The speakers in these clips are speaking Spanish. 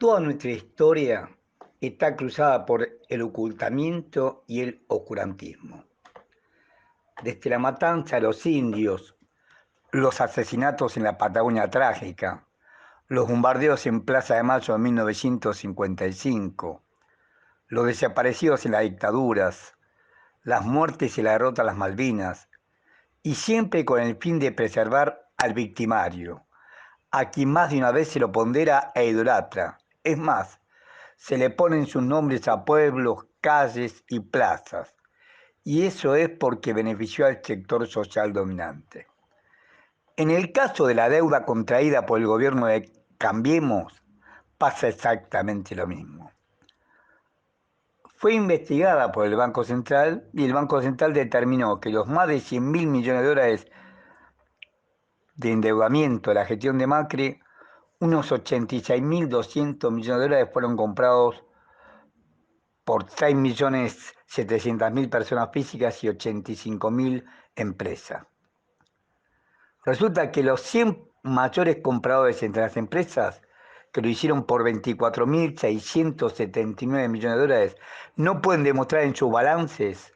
Toda nuestra historia está cruzada por el ocultamiento y el oscurantismo. Desde la matanza de los indios, los asesinatos en la Patagonia trágica, los bombardeos en Plaza de Mayo de 1955, los desaparecidos en las dictaduras, las muertes y la derrota a las Malvinas, y siempre con el fin de preservar al victimario, a quien más de una vez se lo pondera e idolatra. Es más, se le ponen sus nombres a pueblos, calles y plazas. Y eso es porque benefició al sector social dominante. En el caso de la deuda contraída por el gobierno de Cambiemos, pasa exactamente lo mismo. Fue investigada por el Banco Central y el Banco Central determinó que los más de 100.000 millones de dólares de endeudamiento de la gestión de Macri, unos 86.200 millones de dólares fueron comprados por 6.700.000 personas físicas y 85.000 empresas. Resulta que los 100 mayores compradores entre las empresas, que lo hicieron por 24.679 millones de dólares, no pueden demostrar en sus balances,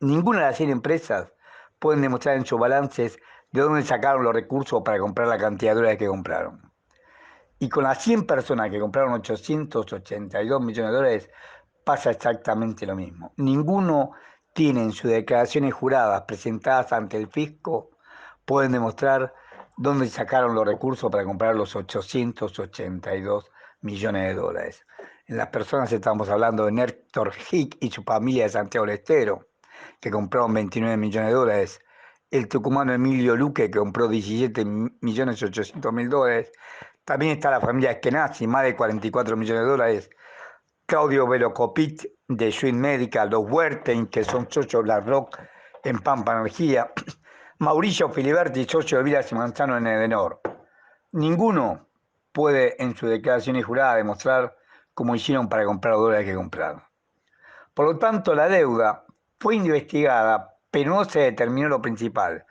ninguna de las 100 empresas pueden demostrar en sus balances de dónde sacaron los recursos para comprar la cantidad de dólares que compraron. Y con las 100 personas que compraron 882 millones de dólares, pasa exactamente lo mismo. Ninguno tiene en sus declaraciones juradas presentadas ante el fisco, pueden demostrar dónde sacaron los recursos para comprar los 882 millones de dólares. En las personas estamos hablando de Néstor Hick y su familia de Santiago del Estero, que compraron 29 millones de dólares. El tucumano Emilio Luque, que compró 17.800.000 dólares. También está la familia Eskenazi, más de 44 millones de dólares. Claudio Velocopit de Swing Medical, los Wertheim, que son socios de BlackRock en Pampa Energía, Mauricio Filiberti, socio de Vilas y Manzano en Edenor. Ninguno puede en su declaración jurada demostrar cómo hicieron para comprar los dólares que compraron. Por lo tanto, la deuda fue investigada, pero no se determinó lo principal.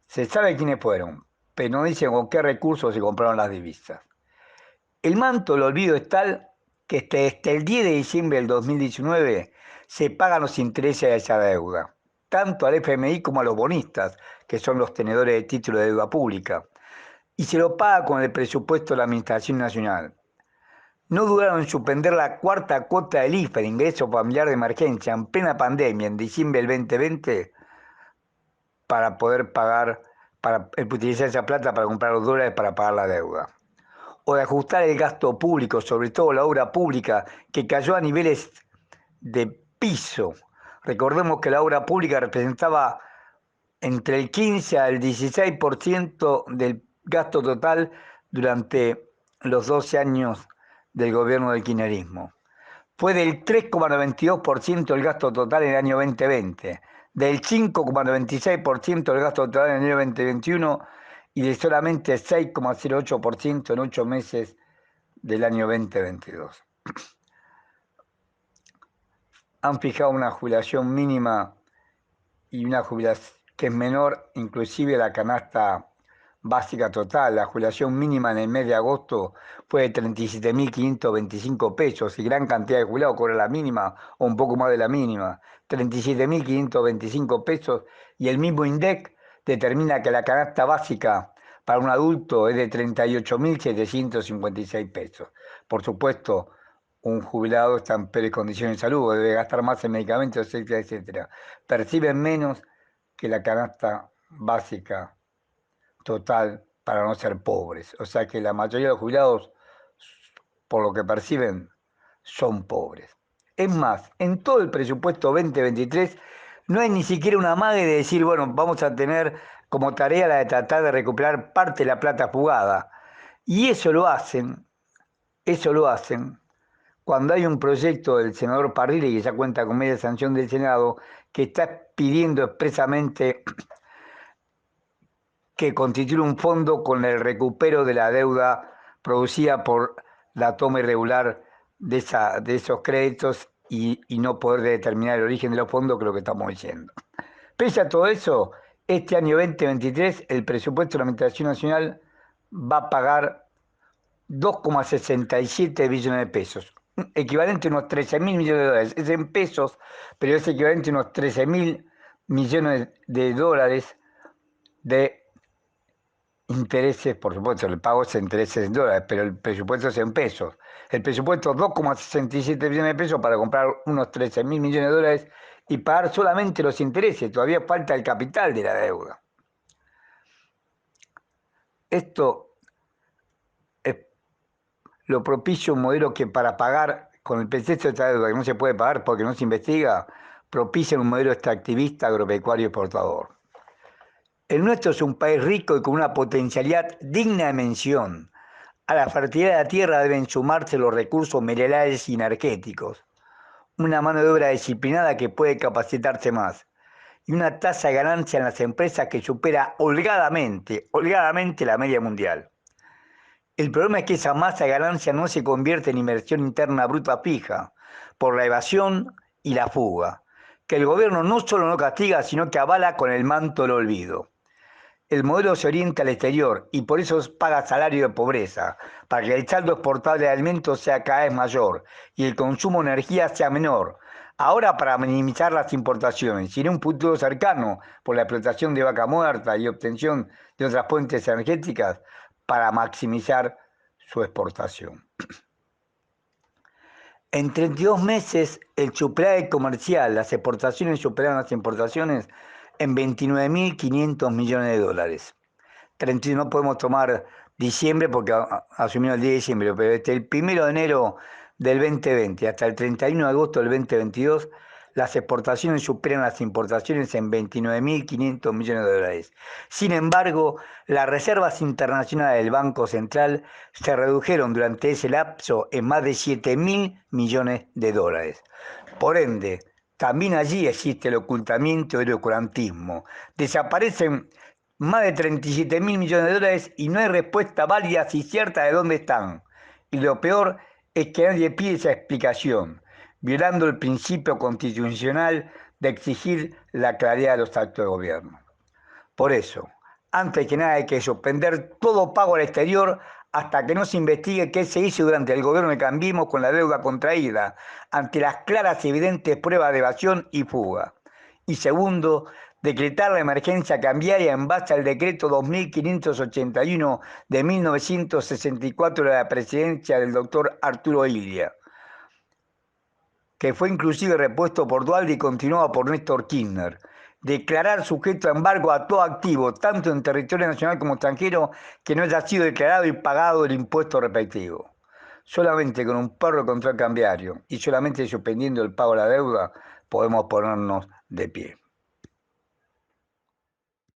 Se sabe quiénes fueron, pero no dicen con qué recursos se compraron las divisas. El manto del olvido es tal que desde el 10 de diciembre del 2019 se pagan los intereses de esa deuda, tanto al FMI como a los bonistas, que son los tenedores de títulos de deuda pública, y se lo paga con el presupuesto de la Administración Nacional. No dudaron en suspender la cuarta cuota del IFE, el ingreso familiar de emergencia, en plena pandemia, en diciembre del 2020, para poder pagar, para utilizar esa plata para comprar los dólares para pagar la deuda. O de ajustar el gasto público, sobre todo la obra pública, que cayó a niveles de piso. Recordemos que la obra pública representaba entre el 15 al 16% del gasto total durante los 12 años del gobierno del kirchnerismo. Fue del 3,92% del gasto total en el año 2020, del 5,96% del gasto total en el año 2021 y de solamente 6,08% en 8 meses del año 2022. Han fijado una jubilación mínima y una jubilación que es menor inclusive la canasta básica total. La jubilación mínima en el mes de agosto fue de 37.525 pesos y gran cantidad de jubilados cobra la mínima o un poco más de la mínima. 37.525 pesos y el mismo INDEC determina que la canasta básica para un adulto es de 38.756 pesos. Por supuesto, un jubilado está en peores condiciones de salud, debe gastar más en medicamentos, etcétera, etcétera. Perciben menos que la canasta básica total para no ser pobres. O sea que la mayoría de los jubilados, por lo que perciben, son pobres. Es más, en todo el presupuesto 2023 no hay ni siquiera una amague de decir, bueno, vamos a tener como tarea la de tratar de recuperar parte de la plata fugada. Y eso lo hacen cuando hay un proyecto del senador Parrilli, que ya cuenta con media sanción del Senado, que está pidiendo expresamente que constituya un fondo con el recupero de la deuda producida por la toma irregular de esos créditos y no poder determinar el origen de los fondos, que es lo que estamos diciendo. Pese a todo eso, este año 2023 el presupuesto de la Administración Nacional va a pagar 2,67 billones de pesos, equivalente a unos 13.000 millones de dólares. Es en pesos, pero es equivalente a unos 13.000 millones de dólares de intereses, por supuesto, el pago es intereses en dólares, pero el presupuesto es en pesos. El presupuesto es 2,67 billones de pesos para comprar unos 13.000 millones de dólares y pagar solamente los intereses. Todavía falta el capital de la deuda. Esto es lo propicia un modelo que para pagar con el pretexto de esta deuda que no se puede pagar porque no se investiga, propicia un modelo extractivista, agropecuario y exportador. El nuestro es un país rico y con una potencialidad digna de mención. A la fertilidad de la tierra deben sumarse los recursos minerales y energéticos, una mano de obra disciplinada que puede capacitarse más y una tasa de ganancia en las empresas que supera holgadamente la media mundial. El problema es que esa masa de ganancia no se convierte en inversión interna bruta fija por la evasión y la fuga, que el gobierno no solo no castiga, sino que avala con el manto del olvido. El modelo se orienta al exterior y por eso paga salario de pobreza, para que el saldo exportable de alimentos sea cada vez mayor y el consumo de energía sea menor. Ahora para minimizar las importaciones y en un futuro cercano por la explotación de vaca muerta y obtención de otras fuentes energéticas para maximizar su exportación. En 32 meses el superávit comercial, las exportaciones superaron las importaciones en 29.500 millones de dólares. No podemos tomar diciembre porque asumió el 10 de diciembre, pero desde el 1 de enero del 2020 hasta el 31 de agosto del 2022, las exportaciones superan las importaciones en 29.500 millones de dólares. Sin embargo, las reservas internacionales del Banco Central se redujeron durante ese lapso en más de 7.000 millones de dólares. Por ende, también allí existe el ocultamiento y el oscurantismo. Desaparecen más de 37.000 millones de dólares y no hay respuesta válida y cierta de dónde están. Y lo peor es que nadie pide esa explicación, violando el principio constitucional de exigir la claridad de los actos de gobierno. Por eso, antes que nada hay que suspender todo pago al exterior hasta que no se investigue qué se hizo durante el gobierno de Cambiemos con la deuda contraída, ante las claras y evidentes pruebas de evasión y fuga. Y segundo, decretar la emergencia cambiaria en base al decreto 2581 de 1964 de la presidencia del doctor Arturo Illia, que fue inclusive repuesto por Duhalde y continuado por Néstor Kirchner. Declarar sujeto a embargo a todo activo, tanto en territorio nacional como extranjero, que no haya sido declarado y pagado el impuesto respectivo. Solamente con un perro de control cambiario y solamente suspendiendo el pago de la deuda podemos ponernos de pie.